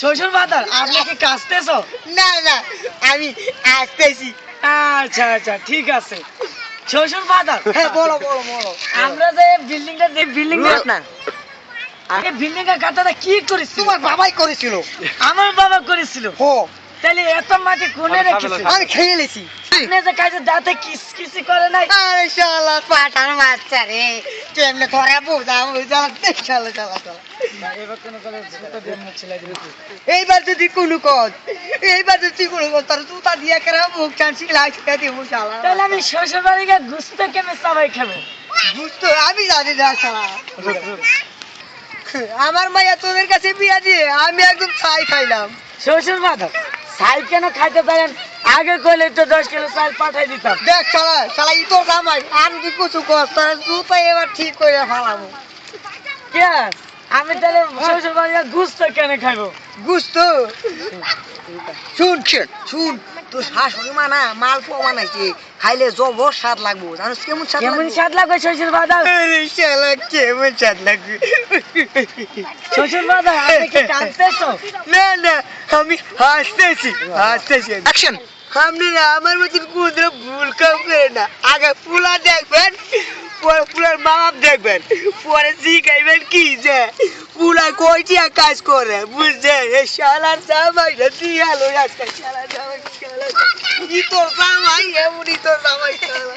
শ্বশুর বাদার আপনি কি কাঁদতেছো? না না, আমি আসতেছি। আচ্ছা আচ্ছা ঠিক আছে। শ্বশুর বাদার হ্যাঁ, বলো বলো বলো। আমরা যে বিল্ডিং না, এই বিল্ডিং এর গাঁথাটা কি করেছিল? তোমার বাবাই করেছিল। আমার বাবা করেছিল। হো, তাহলে এত মাটি কোনে রেখেছিল? আমি খেয়ে নিয়েছি। আপনি যে কাজে দাঁতে কিসকিসি করে নাই? আরে শালা পাঠার বাচ্চা রে, কেমনে করে বোঝা বোঝা। শালা শালা শালা। এবার কোন কলে জুতা দিয়ে মুখ ছেলাই দিবি তুই। এইবার যদি কোনো কর, এইবার যদি কোনো কর, তার জুতা দিয়ে কেন মুখ টানছি লাগছে দিব শালা। তাহলে আমি শ্বশুর বাড়ি গিয়ে গুস্ত কেমন চাবাই খাবো? বুঝতো, আমি জানি না শালা। আমার মাইয়া তোদের কাছে বিয়া দিয়ে আমি একদম ছাই খাইলাম। শ্বশুর বাদার চাল কেন খাইতে পারেন? আগে কইলে তো 10 কিলো চাল পাঠাই দিতাম। দেখ শালা শালা ই তোর জামাই, আর যদি কিছু কর তার জুতা এবার ঠিক করে ফালাবো। কে? আমি তাহলে শ্বশুর বাড়ি গিয়ে গুস্ত কেন খাইবো? গুস্ত শুন শুন, তোর শাশুড়ি মা না মালপোয়া বানাইছে, খাইলে জবর স্বাদ লাগবো। জানিস কেমন স্বাদ কেমন লাগবে? স্বাদ লাগবে শ্বশুর বাদার? আরে শালা কেমন স্বাদ লাগবে? শ্বশুর বাদার আপনি কি কাঁদতেছো? না না, আমি হাসতেছি হাসতেছি। অ্যাকশন। আপনারা আমার মতন কোনদিন ভুল কাম করে না। আগে ফুলা দেখবেন, পরে ফুলার মা বাপ দেখবেন, পরে শিখাইবেন কি যে ফুলা কয়টিয়া কাজ করে, বুঝছেন? এই শালার জামাইটা দিয়ালো আজকে, শালার জামাই শালা ই তোর জামাই, এমনই তোর জামাই শালা।